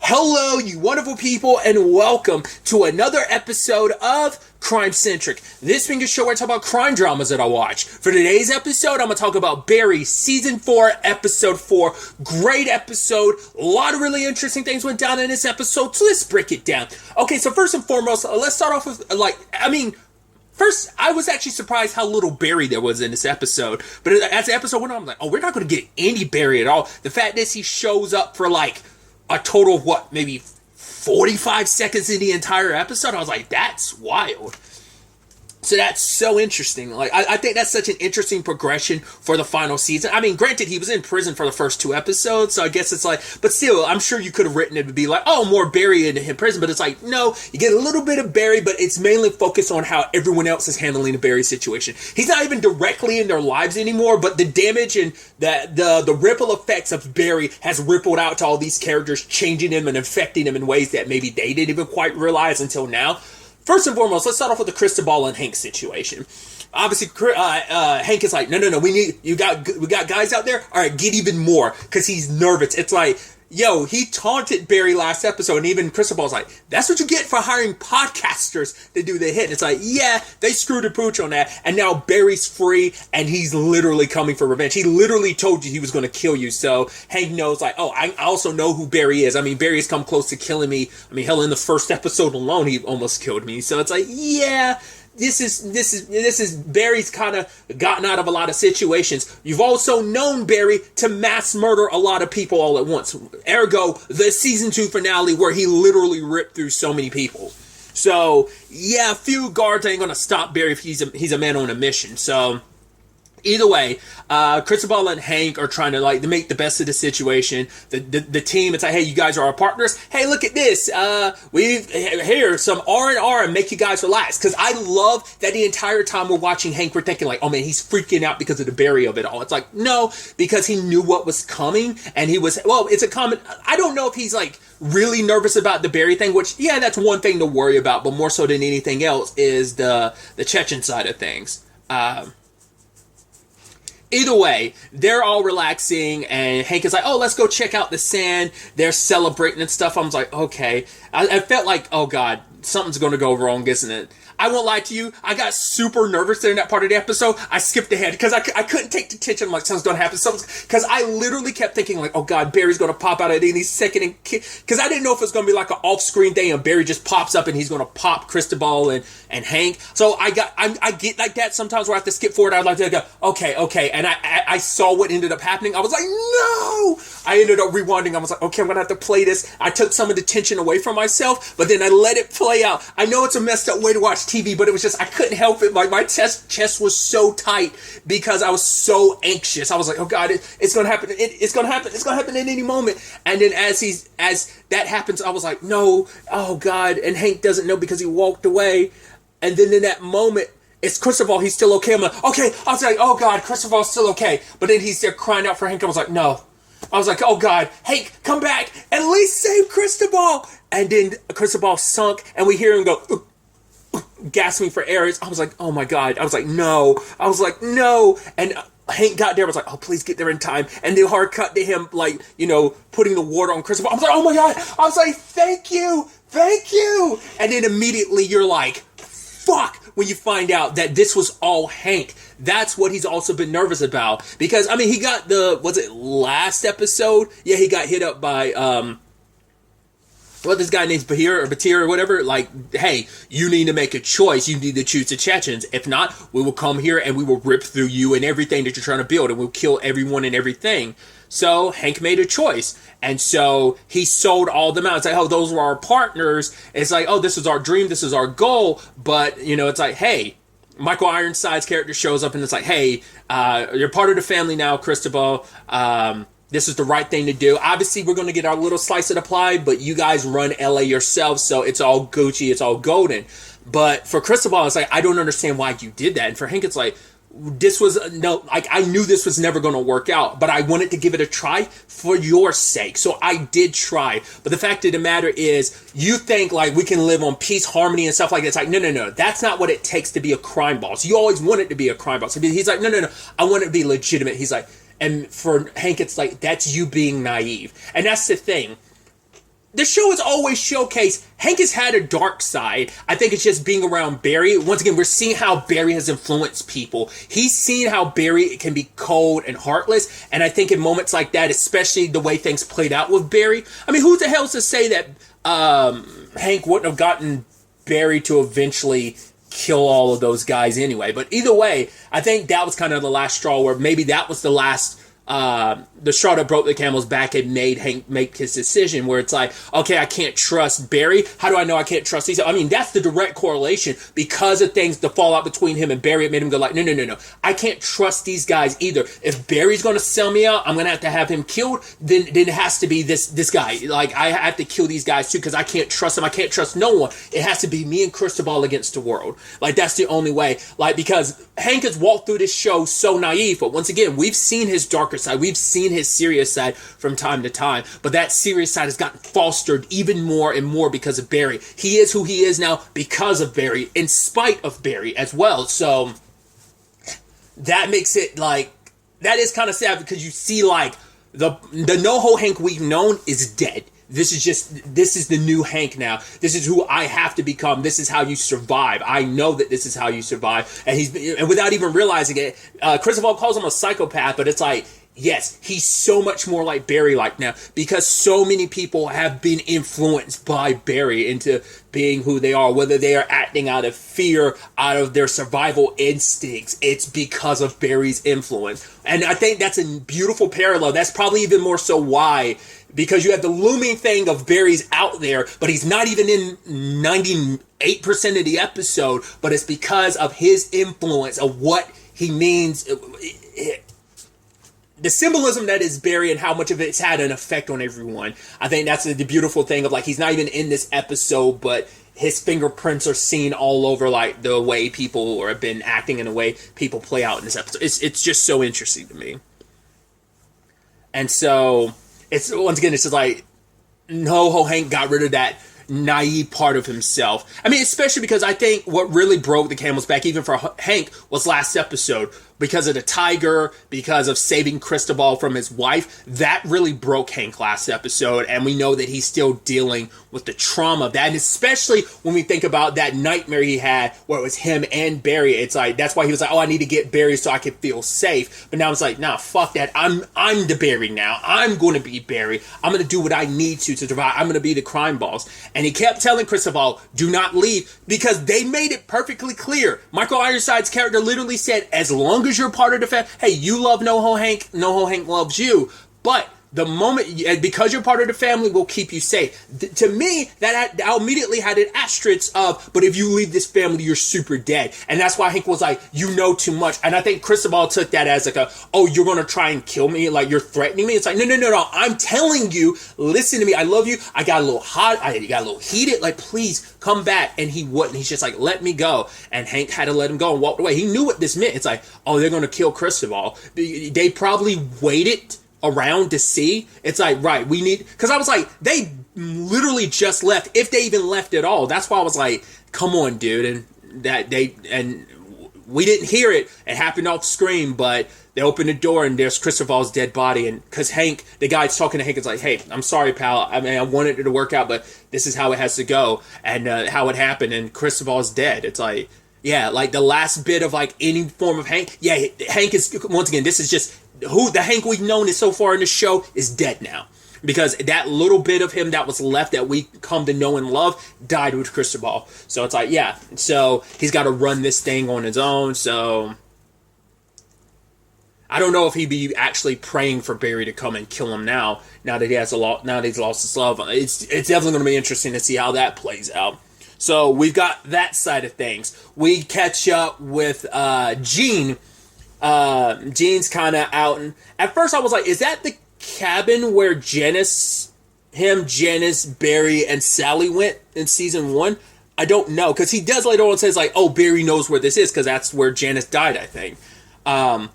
Hello, you wonderful people, and welcome to another episode of Crime Centric. This being a show where I talk about crime dramas that I watch. For today's episode, I'm going to talk about Barry, Season 4, Episode 4. Great episode. A lot of really interesting things went down in this episode, so let's break it down. Okay, so first and foremost, let's start off with, first, I was actually surprised how little Barry there was in this episode. But as the episode went on, I'm like, oh, we're not going to get any Barry at all. The fact is he shows up for a total of maybe 45 seconds in the entire episode. I was like, that's wild. So that's so interesting. I think that's such an interesting progression for the final season. I mean, granted, he was in prison for the first 2 episodes, so I guess it's but still, I'm sure you could have written it to be more Barry in prison, but it's no, you get a little bit of Barry, but it's mainly focused on how everyone else is handling the Barry situation. He's not even directly in their lives anymore, but the damage and the ripple effects of Barry has rippled out to all these characters, changing them and affecting them in ways that maybe they didn't even quite realize until now. First and foremost, let's start off with the Cristobal and Hank situation. Obviously, Hank is no, we got guys out there. All right, get even more, because he's nervous. It's he taunted Barry last episode, and even Cristobal's that's what you get for hiring podcasters to do the hit. And it's yeah, they screwed the pooch on that, and now Barry's free, and he's literally coming for revenge. He literally told you he was going to kill you, so Hank knows, I also know who Barry is. I mean, Barry has come close to killing me. I mean, hell, in the first episode alone, he almost killed me. So it's yeah, This is Barry's kind of gotten out of a lot of situations. You've also known Barry to mass murder a lot of people all at once. Ergo, the season 2 finale where he literally ripped through so many people. So yeah, a few guards ain't gonna stop Barry if he's a man on a mission. So either way, Cristobal and Hank are trying to make the best of the situation. The team, it's hey, you guys are our partners. Hey, look at this. We've here some R&R and make you guys relax. Because I love that the entire time we're watching Hank, we're thinking oh man, he's freaking out because of the Barry of it all. It's no, because he knew what was coming, and he was it's a common. I don't know if he's really nervous about the Barry thing, which yeah, that's one thing to worry about, but more so than anything else is the Chechen side of things. Either way, they're all relaxing, and Hank is let's go check out the sand. They're celebrating and stuff. I was okay. I felt oh God, something's going to go wrong, isn't it? I won't lie to you. I got super nervous during that part of the episode. I skipped ahead because I couldn't take the tension. I'm something's going to happen. Because I literally kept thinking oh God, Barry's going to pop out at any second. Because I didn't know if it was going to be an off-screen thing and Barry just pops up and he's going to pop Cristobal and Hank. So I get like that sometimes where I have to skip forward. I'd like to go, okay. And I saw what ended up happening. I was no! I ended up rewinding. I was okay, I'm going to have to play this. I took some of the tension away from myself, but then I let it play out. I know it's a messed up way to watch TV, but it was just, I couldn't help it. My chest was so tight because I was so anxious. I was oh God, it's going to happen. It's going to happen. It's going to happen at any moment. And then as that happens, I was no, oh God. And Hank doesn't know because he walked away. And then in that moment, it's Cristobal, he's still okay. I'm okay. I was oh God, Cristobal's still okay. But then he's there crying out for Hank. I was no. I was oh God, Hank, come back. At least save Cristobal. And then Cristobal sunk, and we hear him go, gasping for air. I was oh my God. I was no. I was no. And Hank got there. I was oh, please get there in time. And the hard cut to him, putting the water on Cristobal. I was oh my God. I was thank you. And then immediately you're fuck, when you find out that this was all Hank. That's what he's also been nervous about. Because, I mean, he got was it last episode? Yeah, he got hit up by, this guy named Batir or whatever, hey, you need to make a choice. You need to choose the Chechens. If not, we will come here and we will rip through you and everything that you're trying to build, and we'll kill everyone and everything. So Hank made a choice. And so he sold all them out. It's oh, those were our partners. It's oh, this is our dream. This is our goal. But, it's hey, Michael Ironside's character shows up and it's hey, you're part of the family now, Cristobal. This is the right thing to do. Obviously, we're going to get our little slice of the pie, but you guys run LA yourselves, so it's all Gucci, it's all golden. But for Cristobal, it's I don't understand why you did that. And for Hank, it's this was I knew this was never going to work out, but I wanted to give it a try for your sake. So I did try. But the fact of the matter is, you think we can live on peace, harmony, and stuff like that. It's no. That's not what it takes to be a crime boss. You always want it to be a crime boss. He's no. I want it to be legitimate. He's and for Hank, it's that's you being naive. And that's the thing. the show has always showcased Hank has had a dark side. I think it's just being around Barry. Once again, we're seeing how Barry has influenced people. He's seen how Barry can be cold and heartless. And I think in moments like that, especially the way things played out with Barry, I mean, who the hell's to say that Hank wouldn't have gotten Barry to eventually kill all of those guys anyway? But either way, I think that was kind of the last straw, where maybe that was the last the straw that broke the camel's back and made Hank make his decision, where it's like, okay, I can't trust Barry. How do I know I can't trust these? I mean, that's the direct correlation, because of things, the fallout between him and Barry. It made him go like, no. I can't trust these guys either. If Barry's going to sell me out, I'm going to have him killed. Then it has to be this guy. Like, I have to kill these guys too, because I can't trust them. I can't trust no one. It has to be me and Cristobal against the world. Like, that's the only way. Like, because Hank has walked through this show so naive, but once again, we've seen his darker side. We've seen his serious side from time to time, but that serious side has gotten fostered even more and more because of Barry. He is who he is now because of Barry, in spite of Barry as well. So that makes it like, that is kind of sad, because you see like the NoHo Hank we've known is dead. This is the new Hank now. This is who I have to become. This is how you survive. I know that this is how you survive. And without even realizing it, Cristobal calls him a psychopath, but it's like, yes, he's so much more like Barry like now, because so many people have been influenced by Barry into being who they are, whether they are acting out of fear, out of their survival instincts. It's because of Barry's influence. And I think that's a beautiful parallel. That's probably even more so why, because you have the looming thing of Barry's out there, but he's not even in 98% of the episode, but it's because of his influence, of what he means, the symbolism that is Barry, and how much of it's had an effect on everyone. I think that's the beautiful thing of, like, he's not even in this episode, but his fingerprints are seen all over, like, the way people have been acting and the way people play out in this episode. It's just so interesting to me. And so, it's, once again, it's just like, NoHo Hank got rid of that naive part of himself. I mean, especially because I think what really broke the camel's back, even for Hank, was last episode. Because of the tiger, because of saving Cristobal from his wife, that really broke Hank last episode, and we know that he's still dealing with the trauma of that, and especially when we think about that nightmare he had, where it was him and Barry. It's like, that's why he was like, oh, I need to get Barry so I can feel safe. But now it's like, nah, fuck that. I'm the Barry now. I'm going to be Barry. I'm going to do what I need to survive. I'm going to be the crime boss. And he kept telling Cristobal, do not leave, because they made it perfectly clear. Michael Ironside's character literally said, as long as you're part of the family, hey, you love NoHo Hank loves you, but the moment, because you're part of the family, will keep you safe. To me, that I immediately had an asterisk of, but if you leave this family, you're super dead. And that's why Hank was like, you know too much. And I think Cristobal took that as like oh, you're going to try and kill me? Like, you're threatening me? It's like, no. I'm telling you, listen to me. I love you. I got a little hot. I got a little heated. Like, please come back. And he wouldn't. He's just like, let me go. And Hank had to let him go and walked away. He knew what this meant. It's like, oh, they're going to kill Cristobal. They probably waited around to see. It's like, right, we need, because I was like, they literally just left, if they even left at all. That's why I was like, come on, dude. And we didn't hear it. It happened off screen, but they opened the door and there's Cristobal's dead body. And because Hank, the guy's talking to Hank, is like, hey, I'm sorry, pal. I mean, I wanted it to work out, but this is how it has to go, and how it happened. And Cristobal's dead. It's like, yeah, like the last bit of like any form of Hank. Yeah, Hank is, once again, this is just who the Hank we've known is so far in the show is dead now. Because that little bit of him that was left that we come to know and love died with Cristobal. So it's like, yeah. So he's got to run this thing on his own. So I don't know if he'd be actually praying for Barry to come and kill him now that he has now that he's lost his love. It's definitely going to be interesting to see how that plays out. So we've got that side of things. We catch up with Gene. Gene's kind of out, and at first I was like, is that the cabin where Janice, Barry, and Sally went in season 1? I don't know, because he does later on says like, oh, Barry knows where this is, because that's where Janice died, I think. And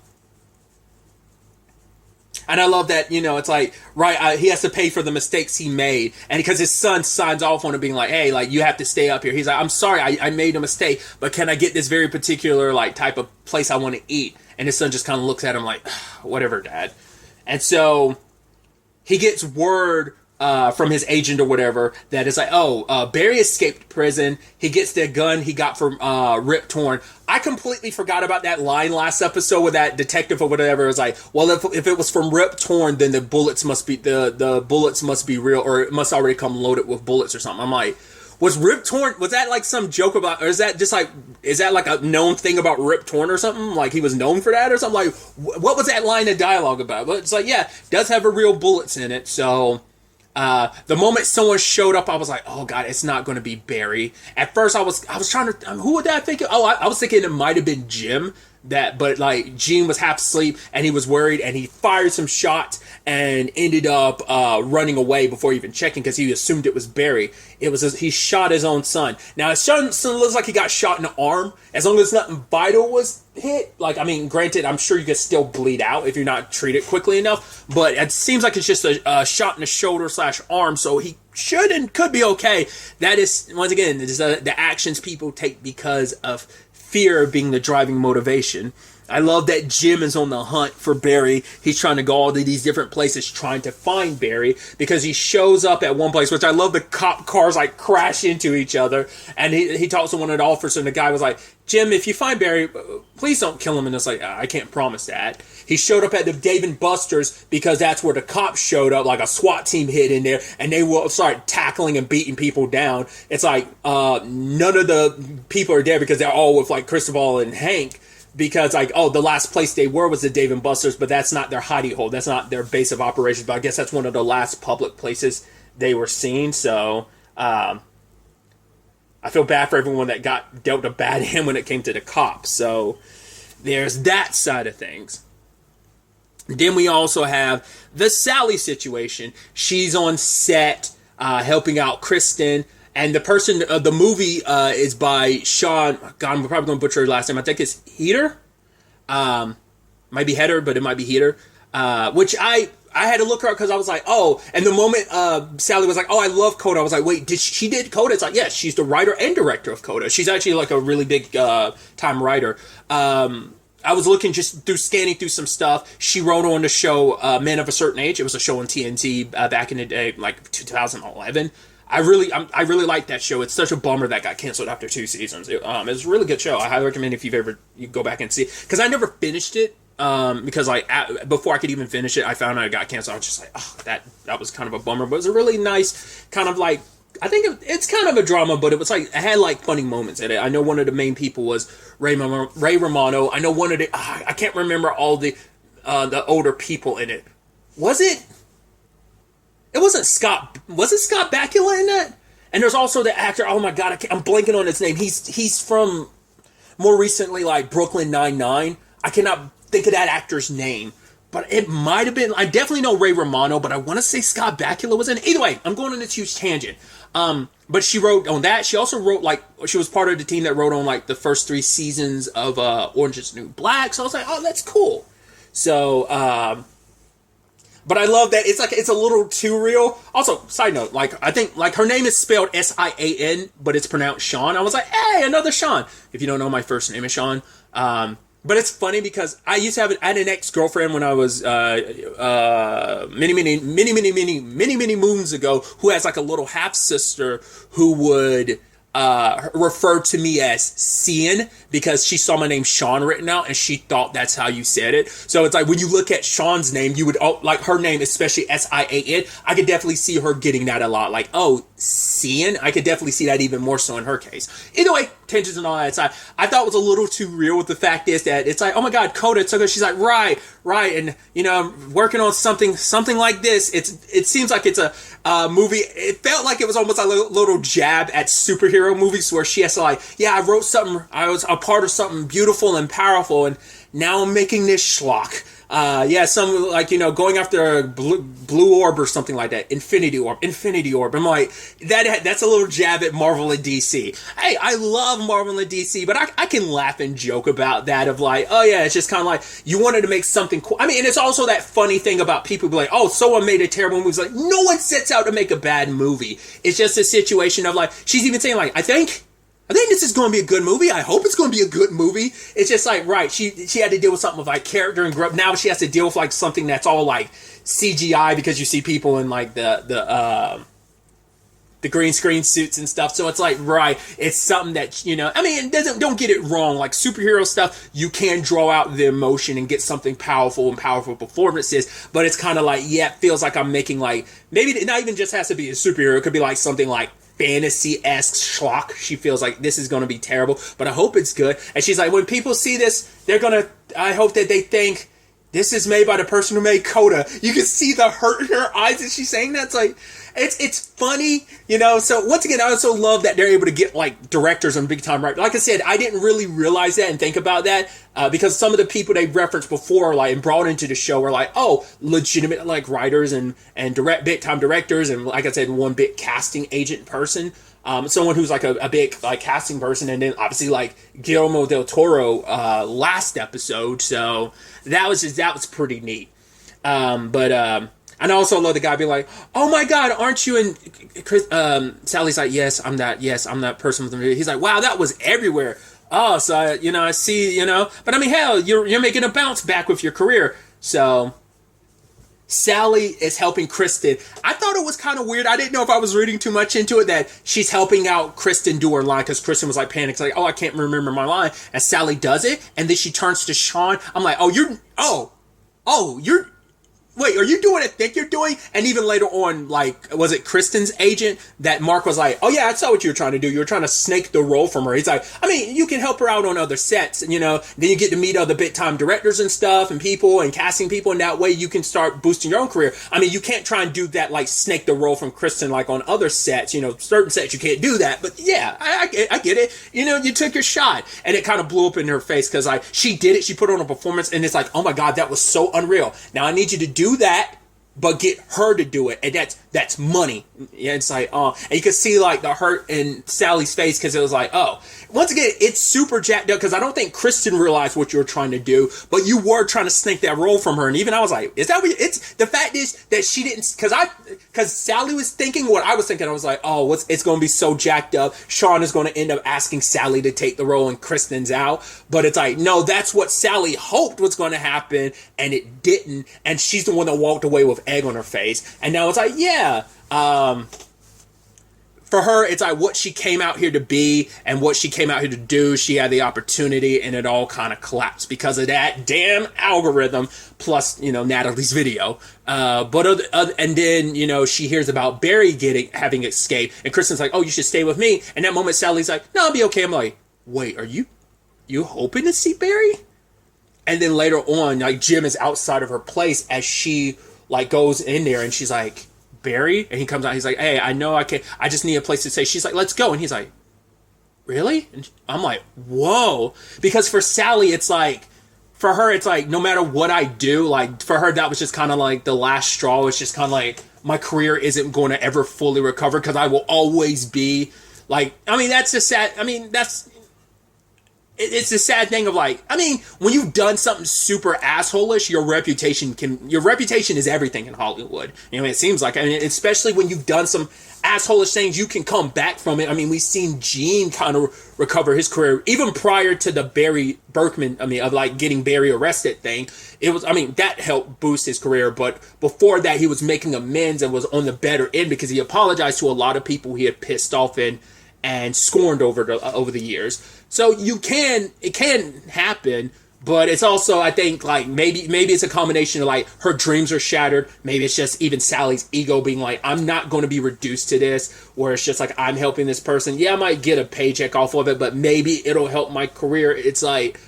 I love that, it's like, right, he has to pay for the mistakes he made. And because his son signs off on it being like, hey, like, you have to stay up here. He's like, I'm sorry, I made a mistake, but can I get this very particular, like, type of place I want to eat? And his son just kind of looks at him like, whatever, Dad. And so he gets word from his agent or whatever, that is like, oh, Barry escaped prison. He gets the gun he got from Rip Torn. I completely forgot about that line last episode with that detective or whatever. It was like, well, if it was from Rip Torn, then the bullets must be the bullets must be real, or it must already come loaded with bullets or something. I'm like, was Rip Torn, was that like some joke about, or is that just like, is that like a known thing about Rip Torn or something? Like he was known for that or something? Like, what was that line of dialogue about? But it's like, yeah, it does have a real bullets in it. So the moment someone showed up, I was like, oh god, it's not going to be Barry. At first I was trying to, who would I think? Oh, I was thinking it might have been Jim. But like Gene was half asleep and he was worried and he fired some shots and ended up running away before even checking because he assumed it was Barry. He shot his own son. Now his son looks like he got shot in the arm. As long as nothing vital was hit, like, I mean, granted, I'm sure you could still bleed out if you're not treated quickly enough, but it seems like it's just a shot in the shoulder / arm, so he should and could be okay. That is, once again, the actions people take because of fear being the driving motivation. I love that Jim is on the hunt for Barry. He's trying to go all to these different places trying to find Barry because he shows up at one place, which I love, the cop cars like crash into each other, and he talks to one of the officers and the guy was like, Jim, if you find Barry, please don't kill him. And it's like, I can't promise that. He showed up at the Dave & Buster's because that's where the cops showed up, like a SWAT team hit in there, and they will start tackling and beating people down. It's like none of the people are there because they're all with like Cristobal and Hank, because like, oh, the last place they were was the Dave & Buster's, but that's not their hidey hole. That's not their base of operations, but I guess that's one of the last public places they were seen. So I feel bad for everyone that got dealt a bad hand when it came to the cops. So there's that side of things. Then we also have the Sally situation. She's on set helping out Kristen. And the person, the movie is by Sean, God, I'm probably going to butcher her last name. I think it's Heater. Might be Header, but it might be Heater. Which I had to look her up because I was like, oh. And the moment Sally was like, oh, I love Coda, I was like, wait, she did Coda? It's like, yes, she's the writer and director of Coda. She's actually like a really big time writer. I was looking just scanning through some stuff. She wrote on the show Men of a Certain Age. It was a show on TNT back in the day, like 2011. I really like that show. It's such a bummer that got canceled after 2 seasons. It's a really good show. I highly recommend if you go back and see it. Because I never finished it. Because before I could even finish it, I found out it got canceled. I was just like, oh, that was kind of a bummer. But it was a really nice kind of like, I think it's kind of a drama, but it was like, it had like funny moments in it. I know one of the main people was Ray Romano. I know one of the, I can't remember all the older people in it. Was it? It wasn't Scott. Was it Scott Bakula in that? And there's also the actor. Oh my god, I'm blanking on his name. He's from more recently like Brooklyn Nine-Nine. I cannot think of that actor's name, but it might have been. I definitely know Ray Romano, but I want to say Scott Bakula was in it. Either way, I'm going on this huge tangent. But she wrote on that. She also wrote like, she was part of the team that wrote on like the first 3 seasons of Orange is the New Black. So I was like, oh, that's cool. So. But I love that it's a little too real. Also, side note, like I think like her name is spelled Sian, but it's pronounced Sean. I was like, hey, another Sean. If you don't know, my first name is Sean. But it's funny because I used to I had an ex-girlfriend when I was many moons ago, who has like a little half sister who would refer to me as Cian because she saw my name Sean written out and she thought that's how you said it. So it's like when you look at Sean's name, you would like her name, especially Sian. I could definitely see her getting that a lot. Like, oh, Cian. I could definitely see that even more so in her case. Either way, tensions and all that aside, I thought it was a little too real. With the fact is that it's like, oh my god, Coda took her. She's like, right, and you know, working on something like this. It seems like it's a movie. It felt like it was almost like a little jab at superhero movies where she has to like, yeah, I wrote something. I was a part of something beautiful and powerful, and now I'm making this schlock. Yeah, some like, you know, going after a blue orb or something like that. Infinity orb. I'm like, that's a little jab at Marvel and DC. Hey, I love Marvel and DC, but I can laugh and joke about that of like, oh yeah, it's just kind of like, you wanted to make something cool. I mean, and it's also that funny thing about people be like, oh, someone made a terrible movie. It's like, no one sets out to make a bad movie. It's just a situation of like, she's even saying like, I think I think this is going to be a good movie. I hope it's going to be a good movie. It's just like, right, she had to deal with something with like character and growth. Now she has to deal with like something that's all like CGI because you see people in like the green screen suits and stuff. So it's like, right, it's something that, you know, I mean, don't get it wrong. Like superhero stuff, you can draw out the emotion and get something powerful and powerful performances. But it's kind of like, yeah, it feels like I'm making like, maybe it not even just has to be a superhero. It could be like something like fantasy-esque schlock. She feels like this is going to be terrible, but I hope it's good. And she's like, when people see this, I hope that they think, this is made by the person who made Coda. You can see the hurt in her eyes as she's saying that. It's like, it's funny, you know. So once again, I also love that they're able to get like directors and big time writers. Like I said, I didn't really realize that and think about that because some of the people they referenced before, like and brought into the show, were like, oh, legitimate like writers and big time directors, and like I said, one big casting agent person. Someone who's like a big like casting person, and then obviously like Guillermo del Toro last episode. So that was pretty neat. And I also love the guy being like, "Oh my God, aren't you?" And Chris, Sally's like, "Yes, I'm that. Yes, I'm that person with the movie." He's like, "Wow, that was everywhere." Oh, so I see, but I mean, hell, you're making a bounce back with your career. So Sally is helping Kristen. I thought it was kind of weird. I didn't know if I was reading too much into it that she's helping out Kristen do her line because Kristen was like panicked, like, "Oh, I can't remember my line." And Sally does it, and then she turns to Sean. I'm like, wait, are you doing what I think you're doing? And even later on, like, was it Kristen's agent that Mark was like, "Oh yeah, I saw what you were trying to do. You were trying to snake the role from her." He's like, I mean, you can help her out on other sets, and then you get to meet other big time directors and stuff and people and casting people, and that way you can start boosting your own career. I mean, you can't try and do that, like snake the role from Kristen, like on other sets, certain sets you can't do that. But yeah, I get it. You took your shot, and it kind of blew up in her face because like she did it. She put on a performance, and it's like, oh my God, that was so unreal. Now I need you to do that, but get her to do it, and that's money. Yeah, it's like, and you could see like the hurt in Sally's face because it was like, oh, once again, it's super jacked up because I don't think Kristen realized what you were trying to do, but you were trying to snake that role from her, and even I was like, is that what? It's the fact is that she didn't, because Sally was thinking what I was thinking. I was like, oh, it's going to be so jacked up. Sean is going to end up asking Sally to take the role, and Kristen's out. But it's like, no, that's what Sally hoped was going to happen, and it didn't, and she's the one that walked away with egg on her face. And now it's like, yeah, for her, it's like what she came out here to be and what she came out here to do. She had the opportunity, and it all kind of collapsed because of that damn algorithm. Plus, Natalie's video. And then she hears about Barry having escaped, and Kristen's like, "Oh, you should stay with me." And that moment, Sally's like, "No, I'll be okay." I'm like, "Wait, are you hoping to see Barry?" And then later on, like Jim is outside of her place as she like goes in there, and she's like, "Barry?" And he comes out, he's like, "Hey, I know I can't, I just need a place to stay." She's like, "Let's go." And he's like, "Really?" And I'm like, whoa. Because for Sally, it's like, for her, it's like, no matter what I do, like, for her, that was just kind of like the last straw. It's just kind of like, my career isn't going to ever fully recover because I will always be, like, I mean, that's just sad. I mean, it's the sad thing of like, I mean, when you've done something super asshole-ish, your reputation is everything in Hollywood. It seems like, I mean, especially when you've done some asshole-ish things, you can come back from it. I mean, we've seen Gene kind of recover his career, even prior to the Barry Berkman, of like getting Barry arrested thing. It was, that helped boost his career, but before that, he was making amends and was on the better end because he apologized to a lot of people he had pissed off and scorned over the years. So it can happen, but it's also, I think, like, maybe it's a combination of, like, her dreams are shattered. Maybe it's just even Sally's ego being like, I'm not going to be reduced to this, where it's just like, I'm helping this person. Yeah, I might get a paycheck off of it, but maybe it'll help my career. It's like,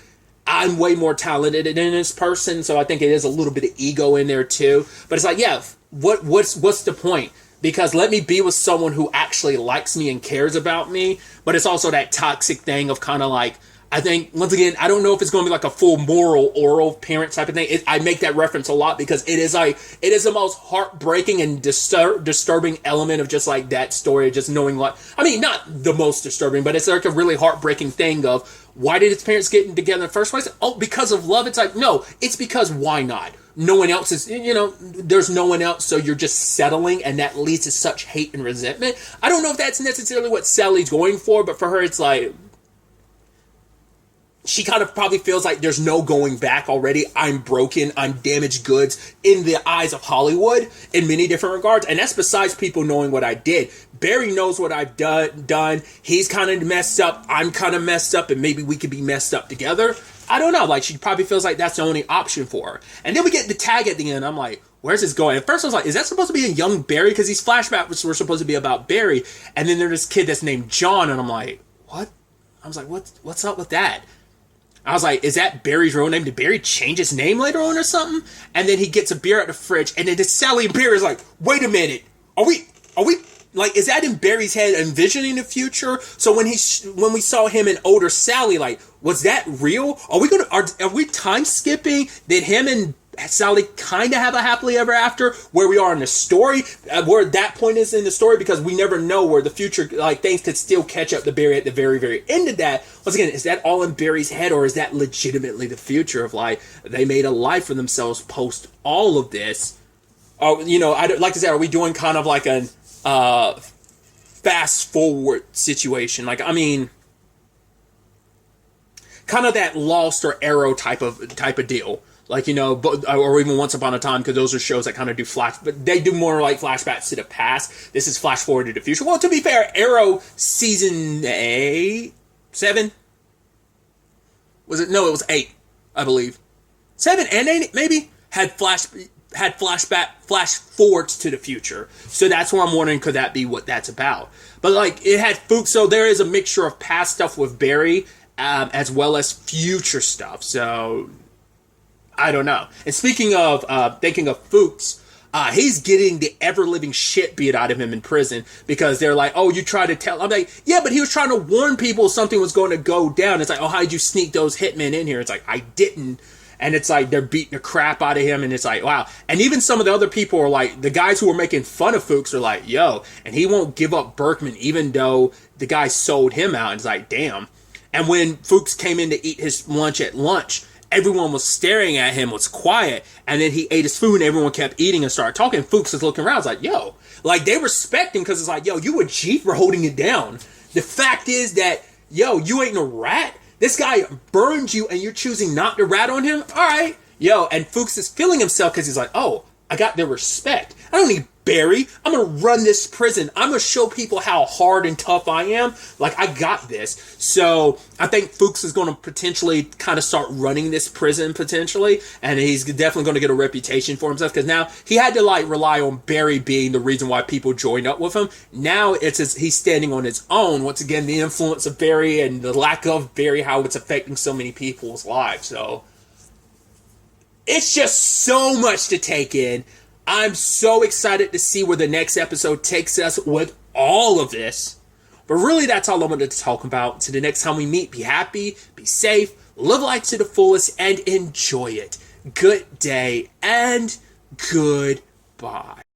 I'm way more talented than this person, so I think it is a little bit of ego in there, too. But it's like, yeah, what's the point? Because let me be with someone who actually likes me and cares about me. But it's also that toxic thing of kind of like, I think, once again, I don't know if it's going to be like a full moral oral parent type of thing. I make that reference a lot because it is the most heartbreaking and disturbing element of just like that story. Just knowing not the most disturbing, but it's like a really heartbreaking thing of, why did his parents get together in the first place? Oh, because of love. It's like, no, it's because why not? no one else is, there's no one else, so you're just settling, and that leads to such hate and resentment. I don't know if that's necessarily what Sally's going for, but for her, it's like, she kind of probably feels like there's no going back already. I'm broken. I'm damaged goods in the eyes of Hollywood in many different regards. And that's besides people knowing what I did. Barry knows what I've done. He's kind of messed up. I'm kind of messed up, and maybe we could be messed up together. I don't know. Like, she probably feels like that's the only option for her. And then we get the tag at the end. I'm like, where's this going? At first I was like, is that supposed to be a young Barry? Because these flashbacks were supposed to be about Barry. And then there's this kid that's named John. And I'm like, what? I was like, what's up with that? I was like, is that Barry's real name? Did Barry change his name later on or something? And then he gets a beer at the fridge, and then Sally and Barry is like, wait a minute, are we like, is that in Barry's head envisioning the future? So when we saw him and older Sally, like, was that real? Are we time skipping? Did him and Sally kind of have a happily ever after where we are in the story, where that point is in the story, because we never know where the future, like, things could still catch up to Barry at the very, very end of that. Once again, is that all in Barry's head, or is that legitimately the future of, like, they made a life for themselves post all of this? Or, I'd like to say, are we doing kind of like a fast forward situation? Like, I mean, kind of that Lost or Arrow type of deal. Like, or even Once Upon a Time, because those are shows that kind of do but they do more like flashbacks to the past. This is flash forward to the future. Well, to be fair, Arrow season 7? Was it? No, it was 8, I believe. 7 and 8, maybe, had flash forwards to the future. So that's why I'm wondering, could that be what that's about? But, like, it had Fuchs, so there is a mixture of past stuff with Barry, as well as future stuff. So I don't know. And speaking of thinking of Fuchs, he's getting the ever-living shit beat out of him in prison, because they're like, oh, you tried to tell. I'm like, yeah, but he was trying to warn people something was going to go down. It's like, oh, how did you sneak those hitmen in here? It's like, I didn't. And it's like, they're beating the crap out of him, and it's like, wow. And even some of the other people are like, the guys who were making fun of Fuchs are like, yo, and he won't give up Berkman even though the guy sold him out. And it's like, damn. And when Fuchs came in to eat his lunch at lunch, everyone was staring at him, was quiet, and then he ate his food, and everyone kept eating and started talking. Fuchs is looking around, it's like, yo, like, they respect him, because it's like, yo, you a G for holding it down. The fact is that, yo, you ain't no rat. This guy burned you, and you're choosing not to rat on him? All right. Yo, and Fuchs is feeling himself, because he's like, oh, I got their respect. I don't need Barry. I'm going to run this prison. I'm going to show people how hard and tough I am. Like, I got this. So I think Fuchs is going to potentially kind of start running this prison potentially. And he's definitely going to get a reputation for himself, because now he had to, like, rely on Barry being the reason why people joined up with him. Now he's standing on his own. Once again, the influence of Barry and the lack of Barry, how it's affecting so many people's lives. So it's just so much to take in. I'm so excited to see where the next episode takes us with all of this. But really, that's all I wanted to talk about. Till the next time we meet, be happy, be safe, live life to the fullest, and enjoy it. Good day and goodbye.